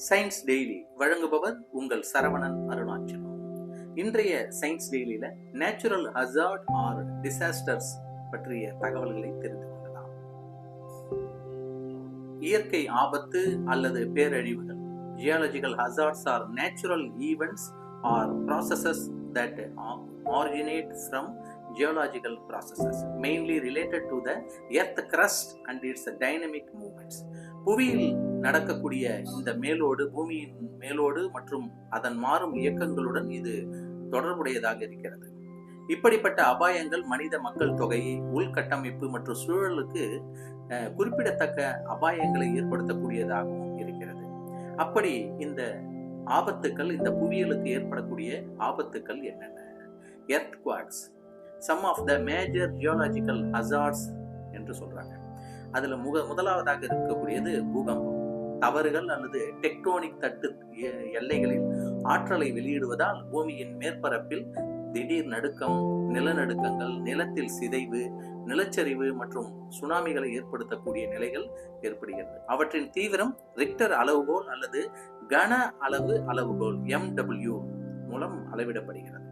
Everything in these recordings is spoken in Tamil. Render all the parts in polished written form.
சயின்ஸ் டெய்லி வழங்குபவர் உங்கள் சரவணன் அருணாச்சலம். இன்றைய சயின்ஸ் டெய்லியில நேச்சுரல் ஹசார்ட் ஆர் டிசாஸ்டர்ஸ் பற்றிய தகவல்களை தெரிந்து கொள்ளலாம். இயற்கை ஆபத்து அல்லது பேரழிவுகள். Geological hazards are natural events or processes that originate from geological processes mainly related to the earth crust and its dynamic movements. புவியில் நடக்கக்கூடிய இந்த மேலோடு, பூமியின் மேலோடு மற்றும் அதன் மாறும் இயக்கங்களுடன் இது தொடர்புடையதாக இருக்கிறது. இப்படிப்பட்ட அபாயங்கள் மனித மக்கள் தொகை, உள்கட்டமைப்பு மற்றும் சூழலுக்கு குறிப்பிடத்தக்க அபாயங்களை ஏற்படுத்தக்கூடியதாகவும் இருக்கிறது. அப்படி இந்த ஆபத்துக்கள், இந்த புவியியலுக்கு ஏற்படக்கூடிய ஆபத்துக்கள் என்னென்ன? Earthquakes, some of the major geological hazards என்று சொல்றாங்க. அதுல முதலாவதாக இருக்கக்கூடியது பூகம்பம். தவறுகள் அல்லது டெக்டோனிக் தட்டு எல்லைகளில் ஆற்றலை வெளியிடுவதால் பூமியின் மேற்பரப்பில் திடீர் நடுக்கம், நிலநடுக்கங்கள், நிலத்தில் சிதைவு, நிலச்சரிவு மற்றும் சுனாமிகளை ஏற்படுத்தக்கூடிய நிலைகள் ஏற்படுகிறது. அவற்றின் தீவிரம் ரிக்டர் அளவுகோல் அல்லது கன அளவு அளவுகோல் MW மூலம் அளவிடப்படுகிறது.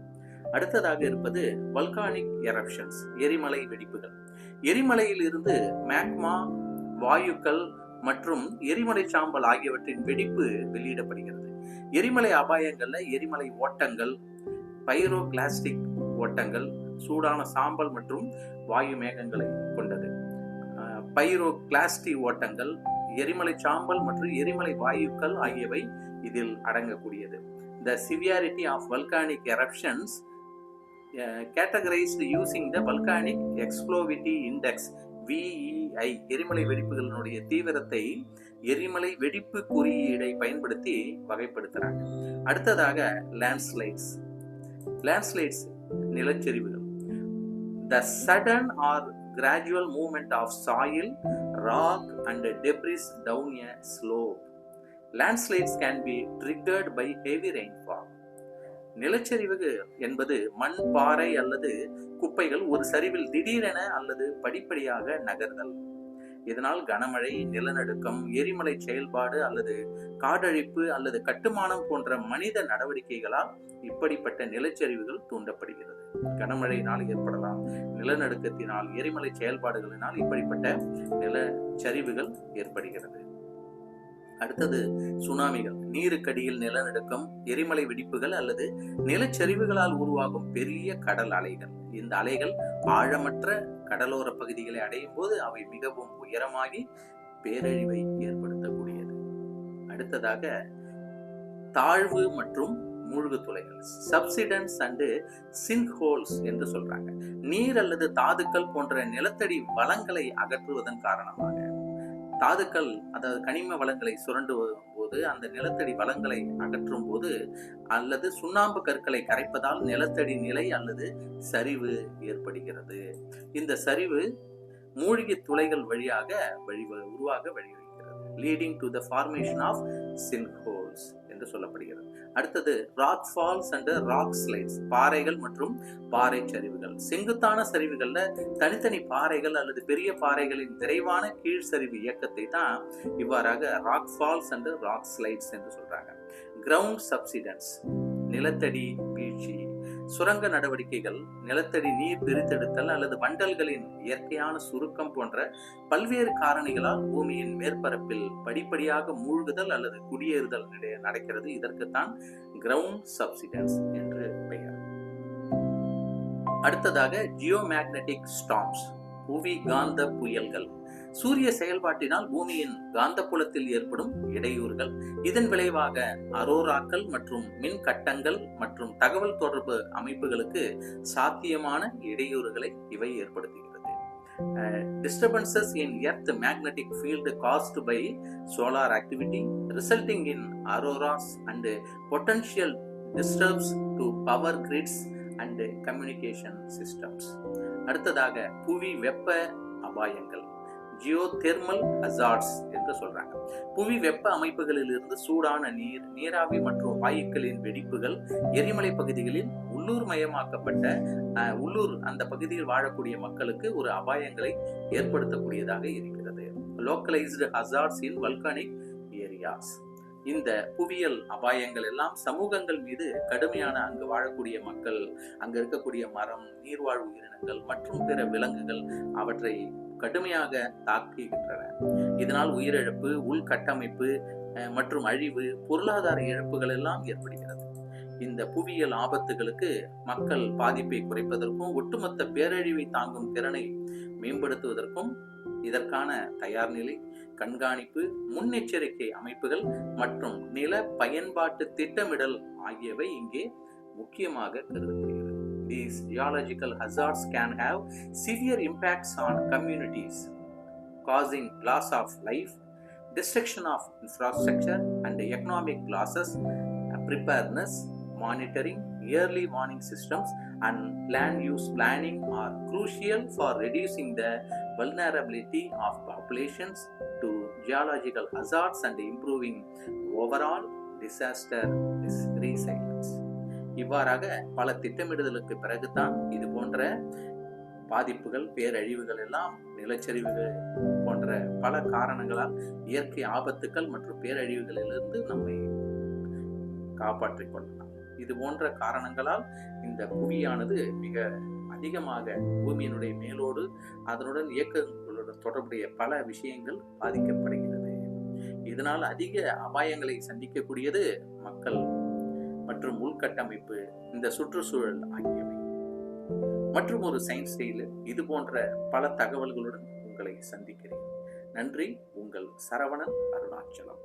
அடுத்ததாக இருப்பது வல்கானிக் எரப்ஷன்ஸ், எரிமலை வெடிப்புகள். எரிமலையில் இருந்து மேக்மா, வாயுக்கள் மற்றும் எரிமலை சாம்பல் ஆகியவற்றின் வெடிப்பு வெளியிடப்படுகிறது. எரிமலை அபாயங்கள்ல எரிமலை ஓட்டங்கள், பைரோகிளாஸ்டிக் ஓட்டங்கள், சூடான சாம்பல் மற்றும் வாயு மேகங்களை கொண்டது. பைரோகிளாஸ்டி ஓட்டங்கள், எரிமலை சாம்பல் மற்றும் எரிமலை வாயுக்கள் ஆகியவை இதில் அடங்கக்கூடியது. The severity of volcanic eruptions categorized using the volcanic explosivity index VEI. எரிமலை வெடிப்புகளினுடைய தீவிரத்தை எரிமலை வெடிப்பு குறியீடை பயன்படுத்தி வகைப்படுத்துறாங்க. அடுத்ததாக லேண்ட்ஸ்லைட்ஸ். லேண்ட்ஸ்லைட்ஸ் நிலச்சரிவுகள். The sudden or gradual movement of soil, rock and debris down a slope. Landslides can be triggered by heavy rainfall. நிலச்சரிவு என்பது மண், பாறை அல்லது குப்பைகள் ஒரு சரிவில் திடீரென அல்லது படிப்படியாக நகர்தல். இதனால் கனமழை, நிலநடுக்கம், எரிமலை செயல்பாடு அல்லது காடழிப்பு அல்லது கட்டுமானம் போன்ற மனித நடவடிக்கைகளால் இப்படிப்பட்ட நிலச்சரிவுகள் தூண்டப்படுகிறது. கனமழையினால் ஏற்படலாம், நிலநடுக்கத்தினால், எரிமலை செயல்பாடுகளினால் இப்படிப்பட்ட நிலச்சரிவுகள் ஏற்படுகிறது. அடுத்தது சுனாமிகள். நீருக்கடியில் நிலநடுக்கம், எரிமலை வெடிப்புகள் அல்லது நிலச்சரிவுகளால் உருவாகும் பெரிய கடல் அலைகள். இந்த அலைகள் ஆழமற்ற கடலோர பகுதிகளை அடையும் போது அவை மிகவும் உயரமாகி பேரழிவை ஏற்படுத்தக்கூடியது. அடுத்ததாக தாழ்வு மற்றும் மூழ்கு துளைகள், சப்சிடன்ஸ் அண்ட் சிங்க் ஹோல்ஸ் என்று சொல்றாங்க. நீர் அல்லது தாதுக்கள் போன்ற நிலத்தடி வளங்களை அகற்றுவதன் காரணமாக, தாதுக்கள் அதாவது கனிம வளங்களை சுரண்டுவதும் போது, அந்த நிலத்தடி வளங்களை அகற்றும் போது அல்லது சுண்ணாம்பு கற்களை கரைப்பதால் நிலத்தடி நிலை அல்லது சரிவு ஏற்படுகிறது. இந்த சரிவு மூழ்கி துளைகள் வழியாக உருவாக வழிவகுக்கிறது. Leading to the formation of sink holes என்று சொல்லப்படுகிறது. அடுத்தது rock falls and rock slides, பாறைகள் மற்றும் பாறை சரிவுகள். செங்குத்தான சரிவுகள்ல தனித்தனி பாறைகள் அல்லது பெரிய பாறைகளின் விரைவான கீழ் சரிவு இயக்கத்தை தான் இவ்வாறாக rock falls and rock slides என்று சொல்றாங்க. கிரவுண்ட் சப்சிடன்ஸ், நிலத்தடி வீழ்ச்சி, சுரங்க நடவடிக்கைகள், நிலத்தடி நீர் பிரித்தெடுத்தல் அல்லது வண்டல்களின் இயற்கையான சுருக்கம் போன்ற பல்வேறு காரணிகளால் பூமியின் மேற்பரப்பில் படிப்படியாக மூழ்குதல் அல்லது குடியேறுதல் நடக்கிறது. இதற்குத்தான் கிரவுண்ட் சப்சிடன்ஸ் என்று பெயர். அடுத்ததாக ஜியோமேக்னெட்டிக் ஸ்டார்ம்ஸ், புவி காந்த புயல்கள். சூரிய செயல்பாட்டினால் பூமியின் காந்தப்புலத்தில் ஏற்படும் இடையூறுகள். இதன் விளைவாக அரோராக்கள் மற்றும் மின் கட்டங்கள் மற்றும் தகவல் தொடர்பு அமைப்புகளுக்கு சாத்தியமான இடையூறுகளை இவை ஏற்படுத்துகிறது. Disturbances in earth magnetic field caused by solar activity resulting in auroras and potential disturbs to power grids and communication systems. அடுத்ததாக புவி வெப்ப அபாயங்கள், ஜியோதெர்மல் ஹசார்ட்ஸ் என்று சொல்றாங்க. புவி வெப்ப அமைப்புகளில் இருந்து சூடான நீர், நீராவி மற்றும் வாயுக்களின் வெடிப்புகள் எரிமலை பகுதிகளில் உள்ளூர் அந்த பகுதியில் வாழக்கூடிய மக்களுக்கு ஒரு அபாயங்களை ஏற்படுத்தக்கூடியதாக இருக்கிறது. லோக்கலைஸ்டு ஹசார்ட்ஸ் இன் வல்கானிக் ஏரியாஸ். இந்த புவியியல் அபாயங்கள் எல்லாம் சமூகங்கள் மீது கடுமையான அங்கு வாழக்கூடிய மக்கள், அங்கு இருக்கக்கூடிய மரம், நீர்வாழ் உயிரினங்கள் மற்றும் பிற விலங்குகள் அவற்றை கடுமையாக தாக்குகின்றன. இதனால் உயிரிழப்பு, உள்கட்டமைப்பு மற்றும் அழிவு, பொருளாதார இழப்புகள் எல்லாம் ஏற்படுகிறது. இந்த புவியியல் ஆபத்துகளுக்கு மக்கள் பாதிப்பை குறைப்பதற்கும் ஒட்டுமொத்த பேரழிவை தாங்கும் திறனை மேம்படுத்துவதற்கும் இதற்கான தயார் நிலை, கண்காணிப்பு, முன்னெச்சரிக்கை அமைப்புகள் மற்றும் நில பயன்பாட்டு திட்டமிடல் ஆகியவை இங்கே முக்கியமாக கருதப்படுகிறது. These geological hazards can have severe impacts on communities, causing loss of life, destruction of infrastructure and economic losses. Preparedness, monitoring, early warning systems and land use planning are crucial for reducing the vulnerability of populations to geological hazards and improving overall disaster resilience. இவ்வாறாக பல திட்டமிடுதலுக்கு பிறகுதான் இது போன்ற பாதிப்புகள், பேரழிவுகள் எல்லாம், நிலச்சரிவுகள் போன்ற பல காரணங்களால் இயற்கை ஆபத்துக்கள் மற்றும் பேரழிவுகளிலிருந்து நம்மை காப்பாற்றிக் கொள்ளலாம். இது போன்ற காரணங்களால் இந்த புவியானது மிக அதிகமாக பூமியினுடைய மேலோடு அதனுடன் இயக்கங்களுடன் தொடர்புடைய பல விஷயங்கள் பாதிக்கப்படுகிறது. இதனால் அதிக அபாயங்களை சந்திக்கக்கூடியது மக்கள் மற்றும் உள்கட்டமைப்பு, இந்த சுற்றுச்சூழல் ஆகியவை. மற்றும் ஒரு சயின்ஸ் டேயில் இது போன்ற பல தகவல்களுடன் உங்களை சந்திக்கிறேன். நன்றி. உங்கள் சரவணன், அருணாச்சலம்.